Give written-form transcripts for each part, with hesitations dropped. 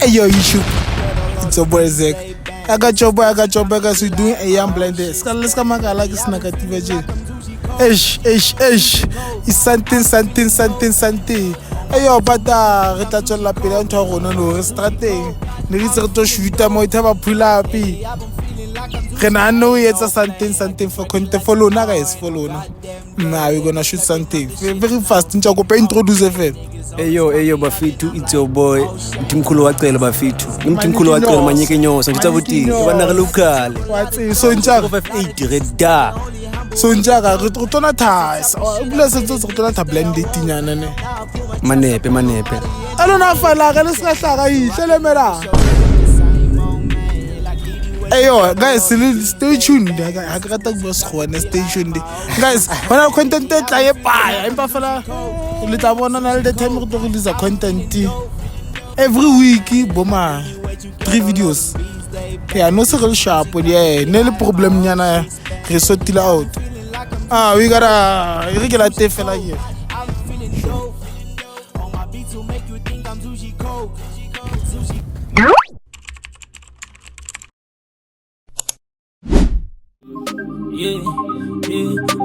Hey yo, YouTube. It's your boy Zach. I got your boy, guys. We're doing a young blind day. Let's come back. I like this negative. Ish. It's something. Hey yo, but re tla tswela pele ntho go nna no re strateng. Ne re tse to shoota mo itha ba phula api. Re na no etsa something for content for lona guys, for lona. Nah, we're gonna shoot something very fast. Ntsha go pe introduce FM. Eyo bafethu, it's your boy Mthimkhulu wacela bafethu. Mthimkhulu wacela manyeke nyosa ngitsa botini bana re local. So ntshaka 58 reda. So ntshaka re tona thais. Bula se tso tona tha blind date nyana ne. Manepe. Alona fala ga le se hlaga ihlele mera. Ayo guys, stay tuned. I got to go skhona stay tuned. Guys, when content e tla e pa, empa fela le tla bona na le time go to release content every week boma 3 videos. Yeah, no se re sharp yeah, ne le problem nyana re sotile out. We gotta irregular te fela here. Yeah,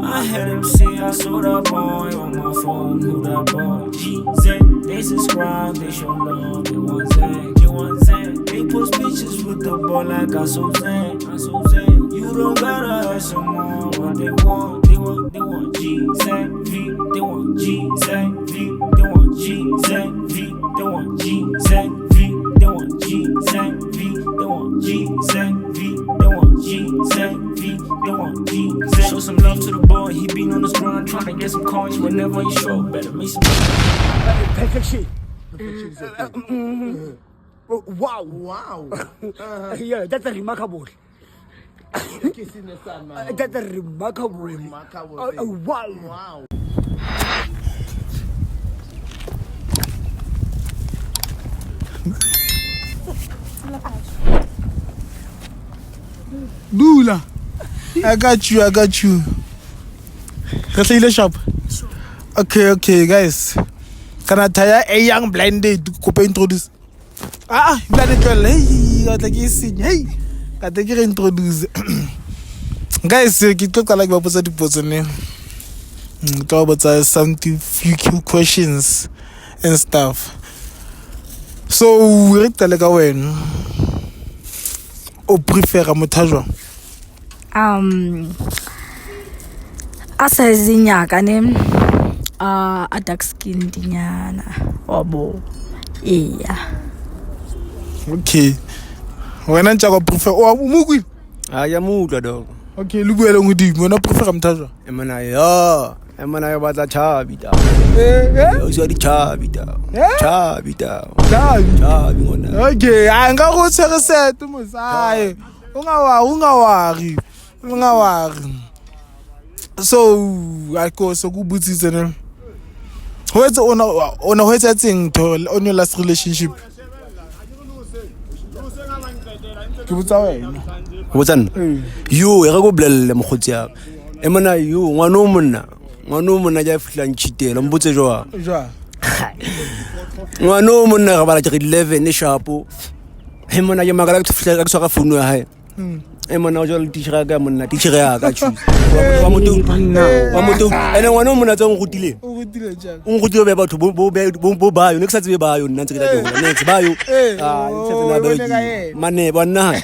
I had him say I saw that boy on my phone, who that boy? GZ, they subscribe, they show love, they want Zan. They post pictures with the boy like I so Zan. You don't gotta have some more, what they want GZ V, they want GZ V, they want GZ V, they want GZ V, they want GZ V, they want GZ V, they want GZ V, they want GZ. Show some love to the boy, he been on his grind trying to get some coins whenever he show. Better make some perfection. Wow. Yeah, that's a remarkable. That's a remarkable. Wow. Dula. I got you. Let's shop. Okay, guys. Can I tell a young blind date to introduce? Blind girl. Hey, got like hey. Got to introduce. Guys, keep talking like my positive person. Talk about something few questions and stuff. So, we tell like when. O prefera motajwa. Asa zinyaka ne a dark skin dinyana obo iya. Okay, wena ntja go prefer o mugwi Ya mutla dog. Okay, lubuela ngudi wena prefera motajwa. Emana yo batla chabi da. Yo so di chabi da. Chabi ngona. Okay, anga go tshegese tu mosai. Ungawari. So I go so go butsitse ne. Ho etsa ona ho etsa tseng to on your last relationship. Ke botsa wena. Botsan. Yo e re go blelle mogotsi ya. Emana yo ngwana o monna ja fihla ntshitela mbotse jwa. Ngwana o monna ga bala ke 11 e sharpo. Emana ya magala ke fihla ka tswa ka phone ya hae. Emana o jwa le teacher ka monna teacher ya ka chu. Wa moto ene ngwana o monna tsa ngutile. O ngutile be batho bo ba yo ne ke sa tsebe ba yo nna ntse ke tla tona next ba yo. Mane bona.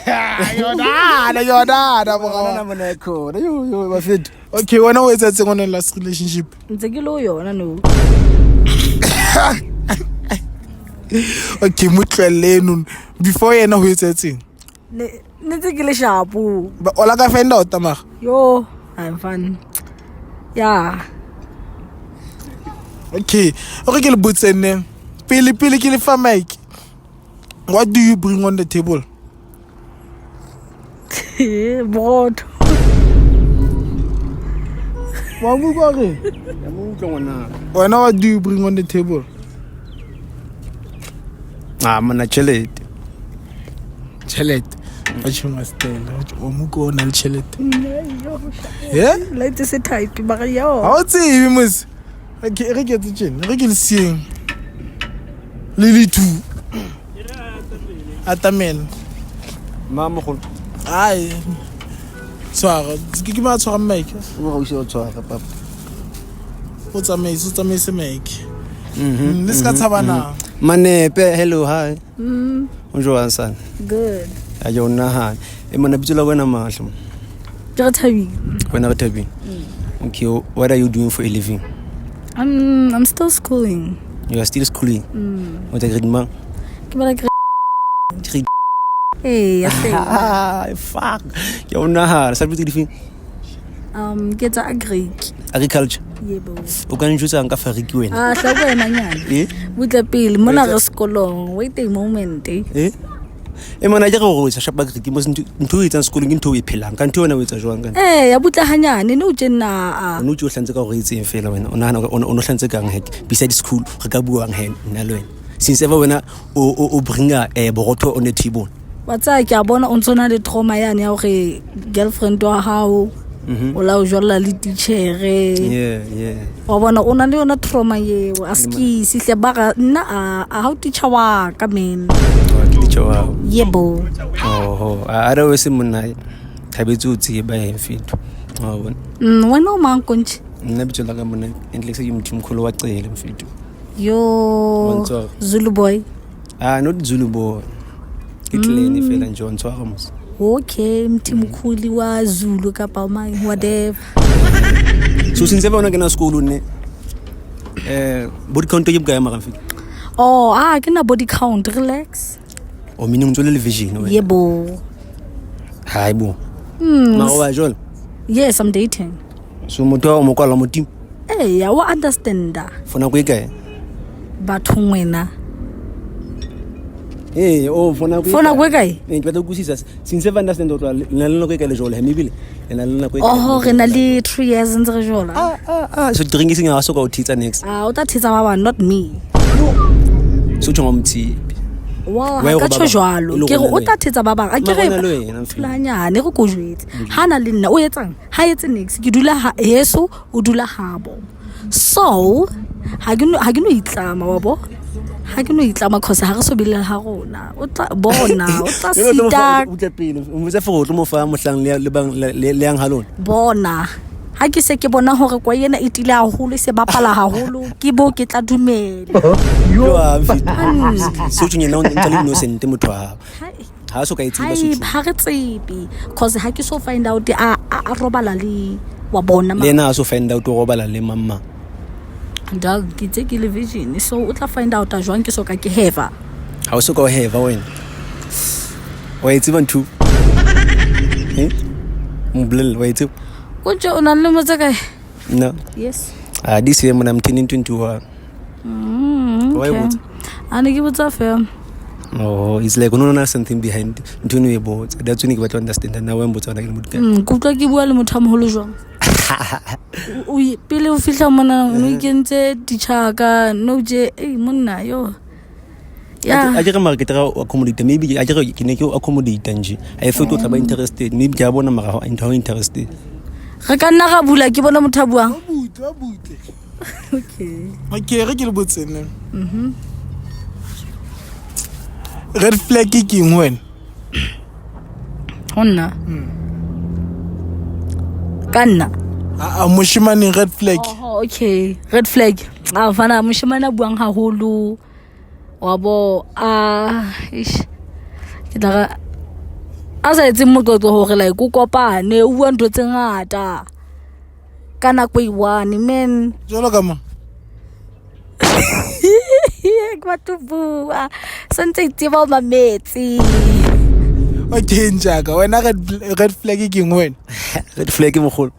Yona Bona mona ko. Yo ba fit. Okay, wena o etsa tseng on last relationship. Ntse ke lo yona no. Okay, mutlele nun before yena ho etsa tseng. Ne ntse ke le shapo. Ba ola ka find out tama. Yo, I'm fun. Yeah. Okay, ke le botsene. Pele ke le fa mic. What do you bring on the table? Broad. Wa mo go re? Ya mo tlo ngwana. Wena what do you bring on the table? Mana chelet. What you must tell? O mo go na chelet. Yeah? Like to say type ba yo. How tse mos? Okay, re ke tsene. Re ke le sieng. Lily 2. atamela Mama mogolo. ai tshwara ke ma tshwara mic O go se tshwara papa. o tsamaise mic le ska tshabana Manepe, hello, hi. Bonjour, Hassan. Good. Ayona ha. E mona bitso la wena mahlo. Ke re thabile. Wena re thabile. Okay, what are you doing for a living? I'm still schooling. You are still schooling. What are you doing? Ke bala ke Grade. Hey, ya se. Fuck. Ayona ha. Sa bitso dife? Ke tsa agric. Agriculture. Yebo. O ka ntjutsa nka fariki wena. Hla wena nyana. Butla pele mona re sekolong. Wait a moment. E mona ke go sa shapa griki mo ntho e tsang schooling ntho e phelang ka ntho wena o etsa jwang kana Ya butla hanyane ne o tjena no tjo hlantse ka go etseng fela wena o nahana o no hlantse kang hack beside school re ka buang hen nna le wena since ever wena o bringa borotho on the table wa tsa ke a bona o ntsona le trauma yane ya hore girlfriend wa hao o la o jolla le teachere yeah wa bona o na le yona trauma yeo aski sihle ba nna a how teacher wa ka men wow yebo ara we se monna thabetse o tsie ba he fetho wa bona wena o mang konche nna bitso la ka monna entle se mthimkholo wa cele mfetho yo Zulu boy not Zulu boy ke tlene fela nje ntshwa ga mos okay mthimkhuli wa Zulu ka pa mai whatever so since ever ona ke na school ne body count ke buka ya mara mfetho ke na body count relax o meaning tsole le vision wena yebo haibo ma o ba jol yes I'm dating so motho o mo kwala mo team ya wa understanda fona go ikae batho ngwena fona go ikae ke batla go sisa since ever understand o tla le no go ikae le jol he mebile ena le na go ikae re na le 3 years ntse re jola so drinking a so go titsa next o ta titsa baba not me so tshwa mtsi wow ka tsho jwalo ke re o ta thetsa ba bang a ke re flanyane go go jwetse hana le nna o etsang ha etse next ke dula ha yeso o dula habo so ha ke no itlama wa bo ha ke no itlama cause ha re so bile ha rona o tla bona o tla sita o tla pele o mo tsa fo mo fa mohlang le bang le yang halona bona ha ke se ke bona hore kwa yena e tile haholo se bapala haholo ke bo ke tla dumela yo so tshwenye na o ntse le innocent motho ha so ka itse ba so ha re tsebe cause ha ke so find out a robala le wa bona le na so find out o robala le mamma dog ke tse ke le vision so o tla find out a jwang ke so ka ke heva ha o so ka heva wena wa itse bantu mblel wa itse Kunje o nan le mo tsa kae? No. Yes. This year I'm turning 21. Why would? Ani ke botsa fe. It's like no something behind ntuni e bot. That's when you get to understand now when botsa na ke motho ka. Kutlwa ke bua le motho a moholo jwang. O pele o fihla mona o ikentse ditšhaka no je monna yo. I just market accommodate maybe I just ke ne ke accommodate nje. I feel to ba interested maybe ke bona mara interested. Re ka nna ga bula ke bona motho a buang butle okay re ke le botsene red flag ke eng wena honna kanna moshimane red flag okay red flag fana moshimane buang haholo wa bo ke tla asa etse motlotlo hore like o kopane o bua ntho tse ngata kana ko iwane men jolo ka ma kwa tu bua sentse tsiba o mametsi okay njaka wena red flag ke eng wena red flag mo kholo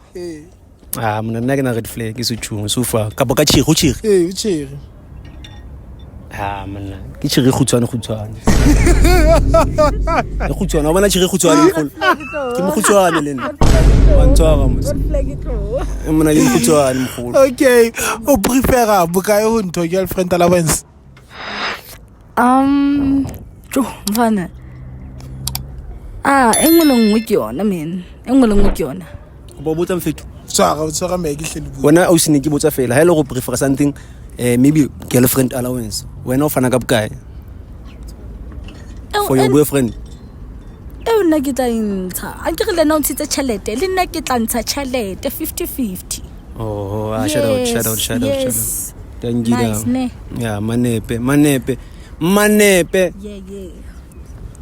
mona nna ke na red flag se tshung so fa ka boka tshego o tshege monna ke tshege khutshwane e khutshwane wa bona tshege khutshwane mogolo ke mo khutshwane le nna wa ntshwara mo monna ke khutshwane mogolo okay o prefera bokae ho ntho girlfriend allowance mfana engolongwe ke yona men engolongwe ke yona bo botsa mfeto tsara me ke hlele wena o sene ke botsa fela ha ile go prefer something maybe girlfriend allowance wena o fana ka bokae for your boyfriend. eo nna ke tla ntsha a ke re le nna o ntshitse tšhelete le nna ke tla ntsha tšhelete 50-50. Oh, Yes, shout out. yes. Thank you. Nice, ne? Yeah, manepe. Yeah.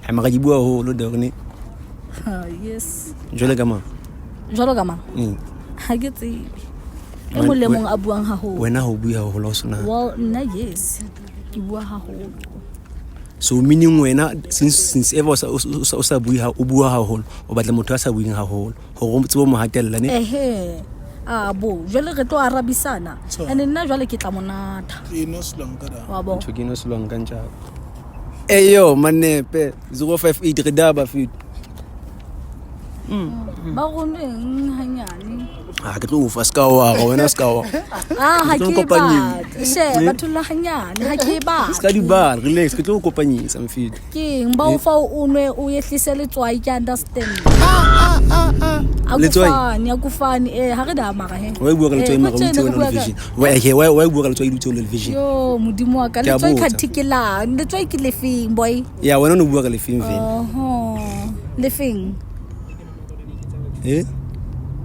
Ha maka di bua ho lo done. Yes. Jole ka mang. Jwalo ka mang? Ha ke tsebe. E mong le mong a buang haholo. Wena ho bua ho lo sona. Well, nna yes. Ke bua haholo. So meaning wena since ever o sa bui ha o bua haholo o batla motho a sa buing haholo ho re tsebo mo hatella ne. Ehe. Bo jwale re tlo arabisana and nna jwale ke tla monata wa bo Tshokino selwang ka ntjalo. Eyo manepe 058 re daba fit. ba goneng hanyane Ha ke tlo ufa ska wa wena ska wa. ha Ke tlo ke ba kopanyeng. she batho la hanyane ha ke ba Ska di bar relax ke tlo kopanyisa mfit. ke ba o fa o nwe o yehlise letswai ke understand Letswai? akufani ha re da mara he Wa bua ka letswai mara o itse wena vision. Wa bua ka letswai o itse le vision. yo modimo wa ka Ke a letswai botsa. khatikelang letswai ke lefeng boy Ya wena no bua ka le film vele. lefeng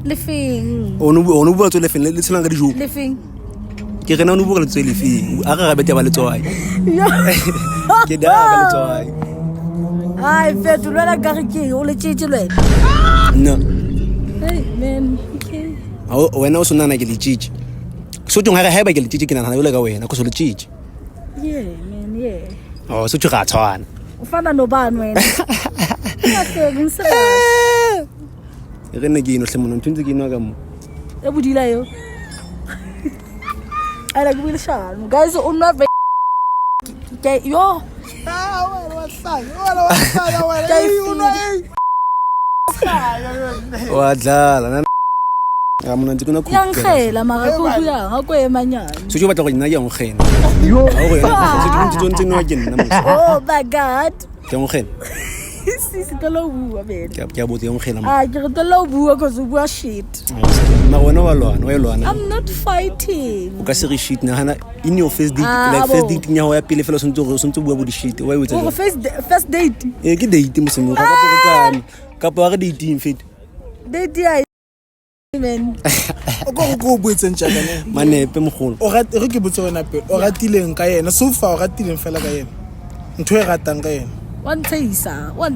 lefeng O no bua tsole film le tshelang ka dijo. lefeng Ke rena o no bua ka letswai le film. A ga bete ba letswai. Ke da ka letswai. ai fetolwela ka re ke o le tshetse lwena No. hey man okay Wena o sonana ke le chichi. So tong ha ga ba ke le chichi ke nana yo le ka wena ko so le chichi. yeah man yeah Oh so tshega tshwana. ufana nobani wena ngahleki ngisa Re nne ke ino hle mono ntse ke ino ka mo. ebudila yo ala ke bilishano guys unwa ke yo Wa dlala na mona ntse kuna yang khela mara ko buya ga ko emanyane so jo batla go nna ya ngkhena yo a go yena so ntse no ke nna mo oh my god ke ngkhena sisi tlo bua bene ke a botse ngkhena mo ke re tlo bua cause o bua shit ma wena wa lwana I'm not fighting o ka se re shit na hana in your first date like first date nya ho ya pele fela sontse bua bo di shit wa itse oh first date ke date mo semo ka ka pa re dating fit date ya men go boetseng tjaka ne manepe mogolo o re ke botse wena pele o ratileng ka yena so far o ratileng fela ka yena ntho e ratang ka yena one taser one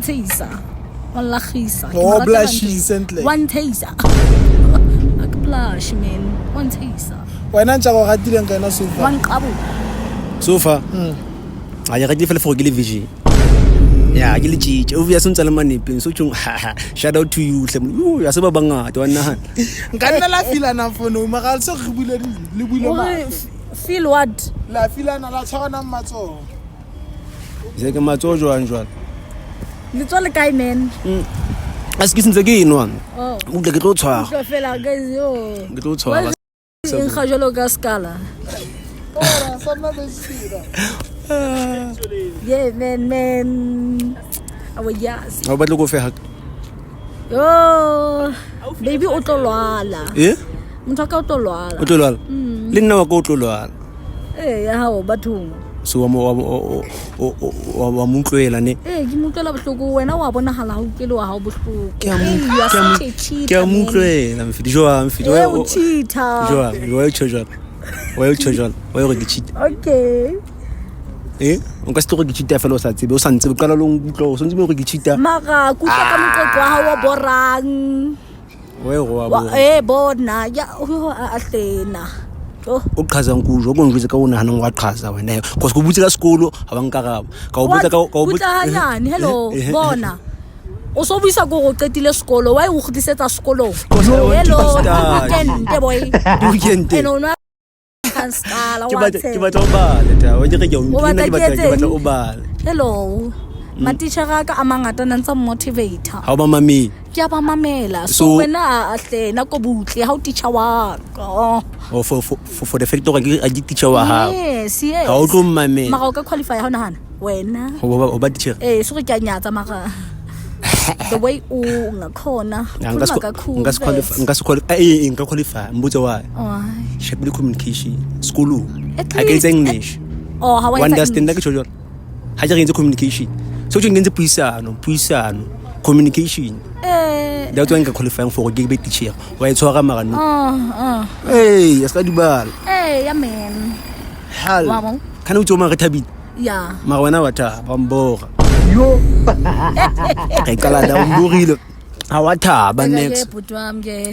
lagisa oh blush recently one taser ak blush man one taser wena ntja go ratileng ka yena so far one qabo so far a ya ga di fela for ke le vision ya ke le chichi o via sontsa le manepe so tjong shout out to you hle yo ya se ba bangata wa nna nka nna la fila na fono maga se re bule le bule ma feel what la fila na la tshwana matso se ke matso jwang le tsole kae man a se ke sentse ke enwa oh o tle ke tlo tshwara tlo fela guys yo ke tlo tshwara in khajolo ka skala ora sona besira yeah man awa yes a batla go fe hak yo baby o tlo lwala motho ka o tlo lwala o tlo lwala le nna wa go tlo lwala ya hao bathong so wa mo tlwela ne ke mo tlwela bohloko wena wa bona hala ho kele wa hao bohloko ke a mo tlwela mfiti jwa mfiti o cheater jwa wa chojwa wa yo ke cheat okay o ka se tlo go cheat fela o sa tsebe o sa ntse qala lo ngutlo o sentse mo go cheat mara ku tla ka motlotlo wa hao wa borang wa bona ya a hlena o qhaza nkujo go ngwize ka una hana ngwa qhaza wena because go butse ka sekolo ha ba nkaraba ka o butsa ka o butsa hanyane hello bona o so buisa go go qetile sekolo wa e go disetsa sekolo hello weekend boy weekend no kan skala wa ke batla o bale ta o dire ke o nna ke batla o bale hello matitjha ka amangata nantsa motivator ha ba mami ke a ba mamela so wena a hlena ko butle ha o teacher wa ka for the fact of a teacher wa ha yes ha o tlo mamela mara o ka qualify ha ona hana wena o ba teacher so re ke nyatsa mara the way u ngakhona nka qualify mbutse wa shape communication school I get English how I understand ke tjho ha ke re communication so tjeng ngenze puisano communication that's why nka qualifying for go be teacher wa e tshwara mara no hey ska dibala ya man hal Wabo. kana o tsoma re thabile ya mara wena wa thaba mbora ke kala da umburile ha wa thaba next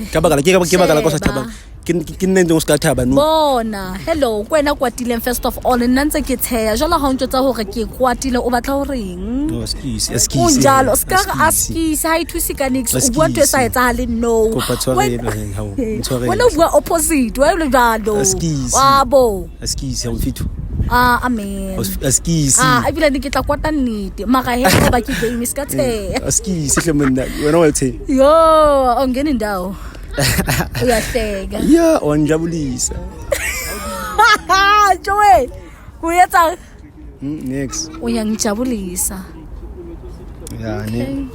ka bakala ke bakala ko sa thaba ke nne ntse o ska thaba no bona hello kwena kwatile first of all nna ntse ke tsheya jala ha o ntse hore ke kwatile o batla ho reng no skisi o njalo ska askisi ha ithusi ka nix o bua ntwe sa etsahale no Kopa tshwarelo ha o ntshwarelo wena o bua opposite wa le jalo Askisi. wabo skisi ha o fitu amen skisi ebile ne ke tla kwata nnete mara he ba ke game ska tsheya skisi hle monna wena wa tshe yo ongena indawo uyahleka ya onjabulisa jowe kuyetsa next uyangijabulisa ya ne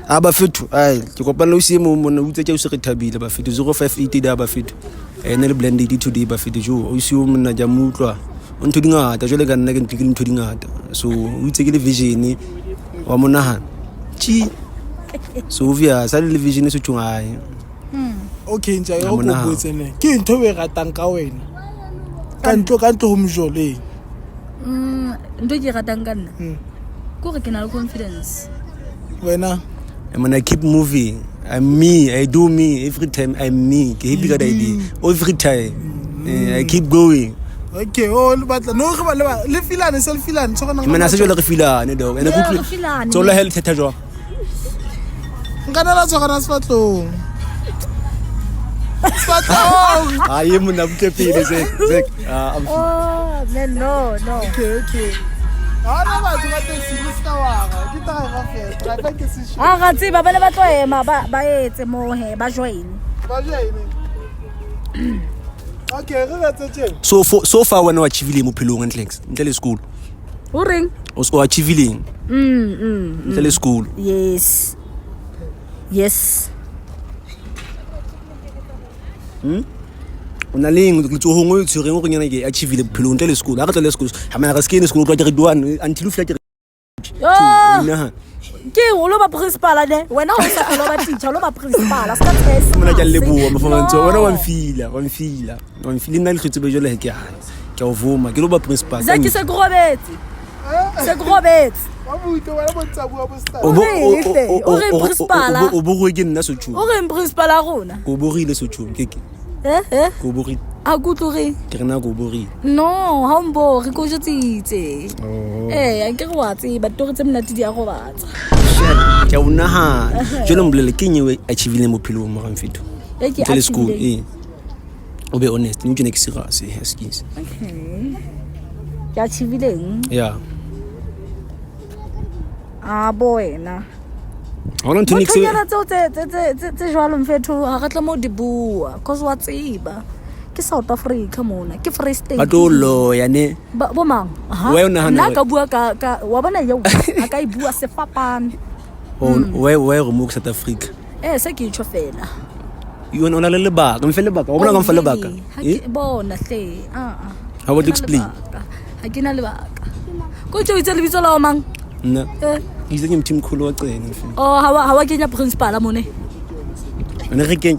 abafethu ai ke kopana o siemo mona o tsetse o se re thabile bafethu 058 da bafethu ene le blended today bafethu jo o siemo mona ja mutlwa o ntho dingata jole ka nna ke ntike ntho dingata so o itse ke le vision wa monahana chi so via sa le vision se tshunga ai okay nja yo go botsene ke ntho we ratang ka wena ka ntlo ho mjole ndo ke ratang ka nna ko re ke na le confidence wena when I keep moving I'm me I do me every time I'm me ke happy ka idea every time I keep going okay o le batla no re ba le filane self filane so kana mina se jole re filane do ene go tlo la health theta jo ngana la tsogana sfatlong aye mona bute pele zek no okay ana ba tsoga te sinista wa ke ta ga fela ra ke se shi ga tsiba ba le ba tloema ba etse mo he ba join ba jene okay re ba tsetse so far when I achieve mo phelong ntle le school o reng o achieve ntle le school yes una leng go tso hongwe tshwere go nyana ke achieve le phelong ntle le school ha ka tla le school ha mana ga skene school twa ke duan until fla ke yo ke o lo ba principal ne wena o sa lo ba teacher lo ba principal ska test mona ke le bua mafamantsho wena wa mfila nna le hlotse be jole he ke a vuma ke lo ba principal zaki se grobetse wa buto wa bontsa bua bo sta o bo go ke nna so tshuma o re principal a rona go borile so tshuma ke go borile a kutlore ke rena go borile no ha mbo re go jotsitse a ke go watse ba tori tse mnati di a go batsa ke una ha jole mbolele ke nyewe achieve le mo phelo mo gamfito ntle le school o be honest ni ke serious excuse okay ke achieve yeah boena hona ntho nix tsena tse jwalo mfetho ha ga tla mo di bua cause wa tseba ke South Africa mona ke Free State batolo yane bo mang nna ka bua ka wa bona yeo a ka I bua se fapane why re mo South Africa se ke tsho fela yona ona le lebaka mfele lebaka wa bona ka mfele lebaka bona hle how would you explain ha ke na lebaka ko tso itse lebitso la o mang nna ize ke mthimkhulu wa cena mfele ha wa kenya principal mone ona re ke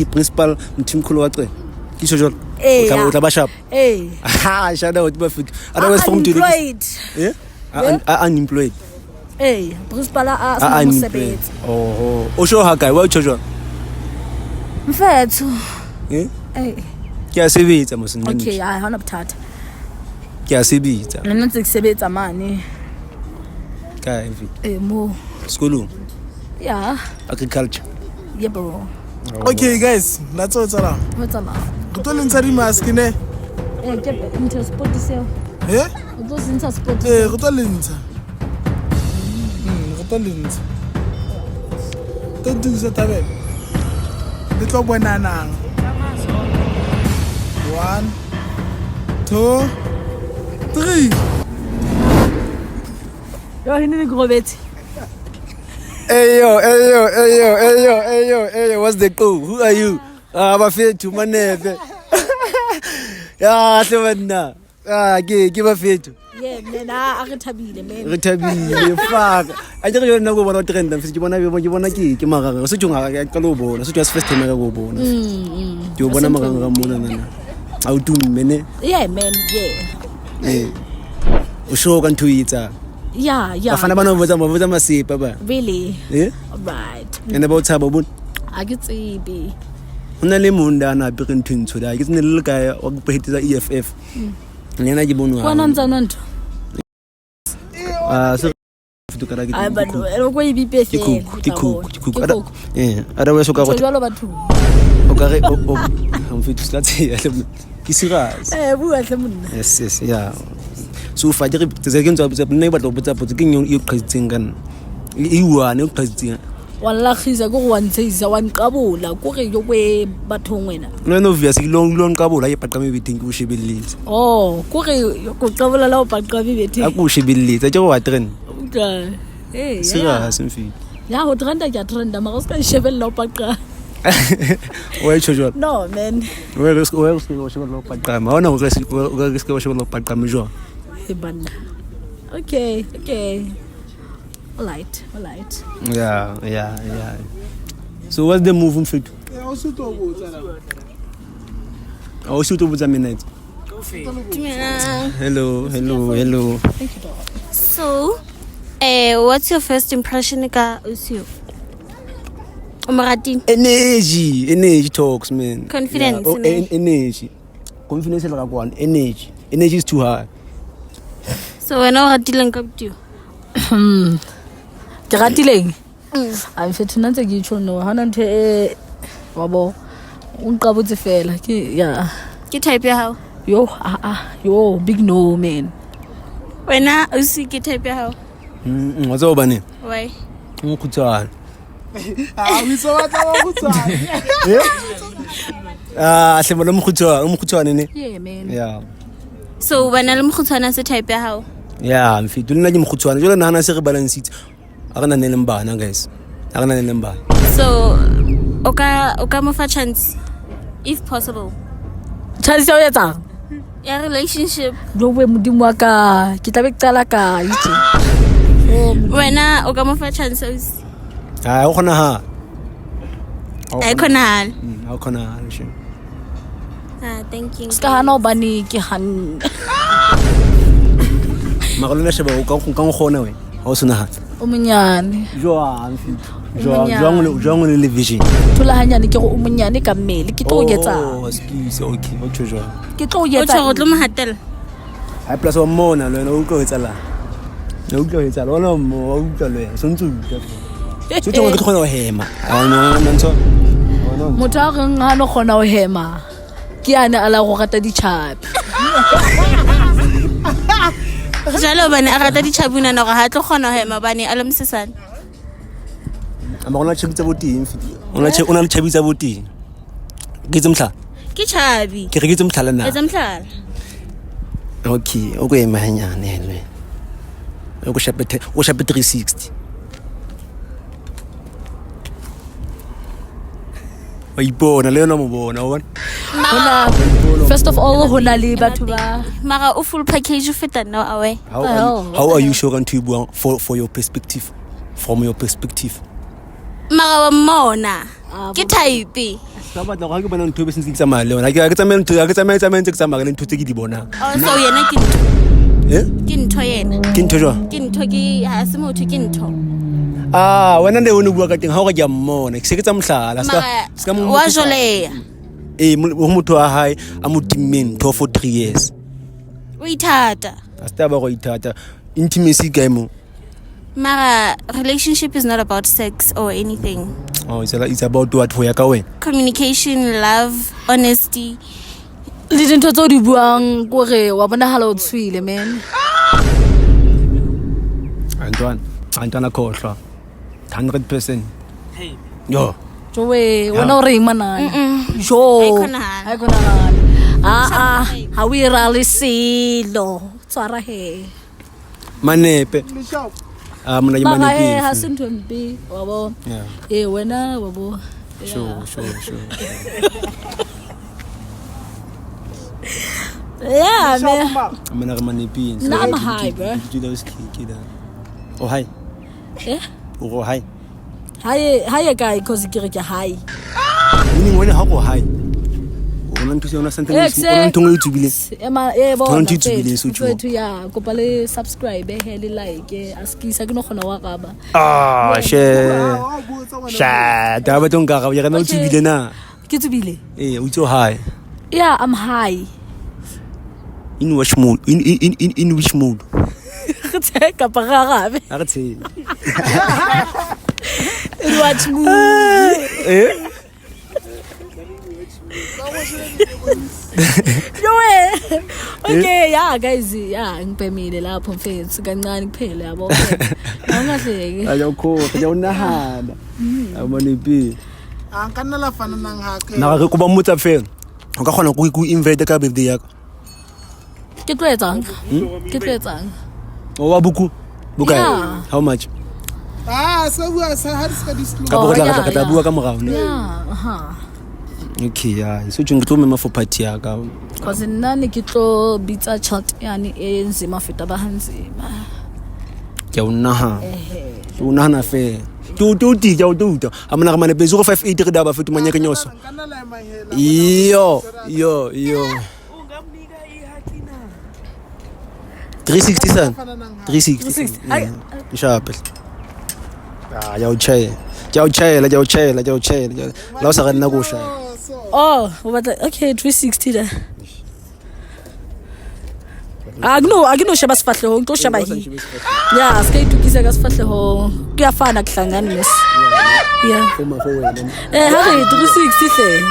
principal mthimkhulu wa cena ke so jolo o tla ba sharp shada o ba fit otherwise from to unemployed principal a mosebetsi o sho ha kae wa tjho mfethu ke a sebetsa moseng okay ha hona bothata ke a sebetsa nna ntse ke sebetsa mane kae mo school agriculture bro okay guys that's all tsala what's up go to lentsha di mask ne ke into sport seo go to lentsha sport go to lentsha to dusa tabel le tlo bonanang 1 2 3 yo hini grobetse Ayo, what's the clue? Who are you? Bafethu manebe. Ya hle bana. Ke bafethu. yeah man a re thabile man re thabile fuck a ke yona go bona trend mfetsi ke bona ke maranga se tjunga ka ka lo bona se tjwa first time ka go bona ke o bona maranga mona nana a o tumme ne yeah man yeah o show ka nthuitsa yeah bafana bana botsa masepa ba really right ene ba o tshaba bona a ke tsebe ona le munda na pe re nthuntso da ke tsene le ka wa go phetiza EFF nena ke bonwa kwana ntsana ntho se futu ka ra ke ai ba no ero go ibipe fe ke ara wa so ka go jalo batho o ka re o mfetsi ka tsia ke serious bua tle monna yes yeah so fa ke tse ke ntse botsa nne ba tlo botsa ke nyong e qhitseng kan e uane o qhitseng walla khiza go wantsisa wanqabola go re yo kwe bathong wena no obvious ke long qabola ye paqa mebeteng ke o shebelletse go re go qabola la o paqa mebeteng a ko shebelletse ke go wa trend serious mfi ya go trenda ke trenda mara o ska shebella o paqa o e chojo no man o e shebella o paqa ma ona o ka shebella o paqa me jo e banna okay all right yeah so what's the move mfethu I also to botsa minute hello thank you dog. So what's your first impression ka Usio Umaratin energy talks man confidence energy confidence la ka energy is too high so when o ratileng ka botio ke ratileng I'm fit nna tse ke tsholo no hana nthe wa bo o nqabotse fela ke ya ke type ya hao yo big no man wena o se ke type ya hao wa tsa bane why mokhutsana we so what mokhutsana hle bona mokhutsana ne yeah man yeah so bana le mokhutsana se type ya hao yeah mfethu nna ke mokhutsana jole nana se re balance a re nane le mbana guys a re nane le mbana so oka mo fa chance if possible chance ya etsa ya relationship jo we modimo wa ka ke tla be ke tsala ka itse wena oka mo fa chance o khona ha ai khona ha khona sure thank you ska hana bani ke han magalona sheba o ka ngona we ha o sona ha o monyane jwang le vision thola hanyane ke go o monyane ka mmele ke tlo getsa excuse okay o tjho jwang ke tlo o getsa tlo mo hatela ai plus wa mona le wena o tlo etsa la o tlo etsa la wena mo o tlo le sontsu so tlo ke khona o hema no ntso motho a reng ha no khona o hema ke ane ala go rata dichapi jalo bane a rata dichabuna no ga ha tlo khona ho hema bane a le msesane ama gona tshebitsa boting ona le tshebitsa boting ke tsemhla ke chabi ke re ke tsemhla na etsamhlala okay o go ema hanyane le o go shape 360 wa ipona le yona mo bona o bona first of all hona le batho ba mara o full package o feta no away how are you sure to you for your perspective from your perspective mara wa mona ke type sa batla ga ke bona ntho be sentse ke tsamaya le yona ke tsamaya ntse ke tsamaya le ntho tse ke di bona so yena ke ntho ke ntho yena ke ntho jwa ke ntho ke ha se motho ke ntho wena ne o ne bua ka teng ha o ga ke mmona ke se ke tsa mohlala ska wa joleya mo motho wa hae a mo timmeng to for 3 years o ithata a sta ba go ithata intimacy game mara relationship is not about sex or anything it's about what ho ya ka wena communication love honesty le dintho tse o di buang gore wa bona hala o tshwile man Antwana khohlwa 100% yo jowe wona o re imana jo ai kona ha we rally silo tsara he manepe mona ke manepe ha sentho mpe wabo wena wabo sure Yeah, man. I'm not money beans. Nah, I'm high, bro. Do those kid. Oh hi. Yeah. Oh hi. Hi, guy, cause you get high. Meaning when how go hi. Ona ntse ona something ona ntongo e tsubile. Ema Ona ntse tsubile so tjho. Mfethu ya kopa le subscribe he le like askisa ke no khona wa gaba. Ah, sha. Taba tonga ga ya kana tsubile na. Ke tsubile. O tso hi. Yeah, I'm high. In which mood? In which mood? Ka pa gabe. A re tse. In what mood? Okay, yeah guys, yeah ngipemile lapho mfethu kancane kuphela yabo. Angahleki. Ayokho, ayonahana. Amane pi. Ka nna la fana nang ha ke. Na re ko ba motsa fela. O ka kgona go invite ka birthday yaka. Ke tlo etsang? Ke tlo etsang? O wa buku. Bukae? Yeah. How much? Sa bua sa ha ska disclose. Ka bo tla bua ka morao ne. Yeah, Okay, yeah. So tjeng tlo mema for party yaka. Cause nani ke tlo bitsa chat yani enzima feta ba hanzima. Ke unaha. O nahana fe. Tu ti ja o tuta. Amana ka mane pe 058 re daba fetu manyeke nyoso. Ka nna la mahela. Yo. 360 san. 360. Sharp. Ah, ya uchaye. La sa rena go sha. Oh, but okay, 360 there. Agno sheba sifahleho ngito sheba hi. Yeah, ska itukisa ka sifahleho. Kuyafana kuhlangana nes. Yeah. Uma for wena. Hayi 360 hle.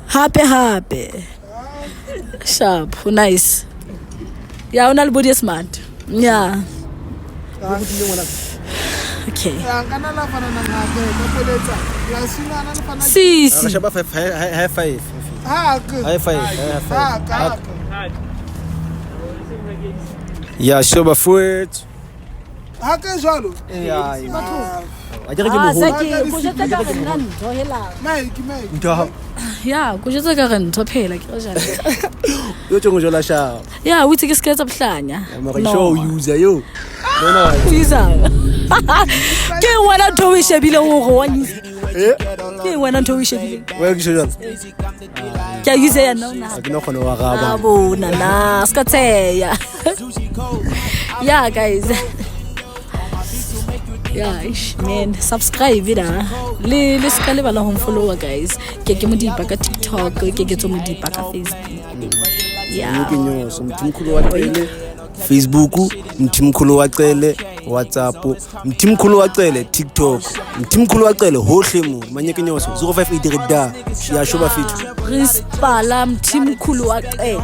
Happy. Sharp, nice. Yeah, una body smart. Yeah. Okay. Ka nna la fana nang ha ke ka poletsa. La sina na fana. Si. Shaba 5 high 5. Ha ke. High 5. Ha ka. Yeah, shaba foot. Ha ke jalo. Yeah. A dire ke mo ho. Saki, go jeta ka rena ntho hela. Mike. Ntho. Yeah, go jeta ka rena ntho phela ke jana. Yo tjongo jola sha. Yeah, uthi ke sketsa buhlanya. Mara show user yo. No. User. Ke wena ntho we shebile go wa use. Ke wena ntho we shebile. Wa ke shola. Ke use ya no na. A ke no khona wa gaba. Abona na skatseya. Yeah guys. Yeah, man, subscribe vida. Le skale bala home follow guys. Ke mo dipa ka TikTok, ke tso mo dipa ka Facebook. Yeah. Nyoso mthimkhulu wa cele Facebook, mthimkhulu wa cele WhatsApp, mthimkhulu wa cele TikTok, mthimkhulu wa cele hohle mo manyeke nyoso 058 re da ya shoba fitu. Principal mthimkhulu wa cele.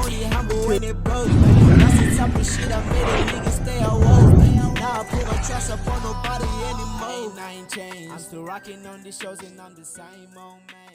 I'm still rocking on these shows and I'm the same old man.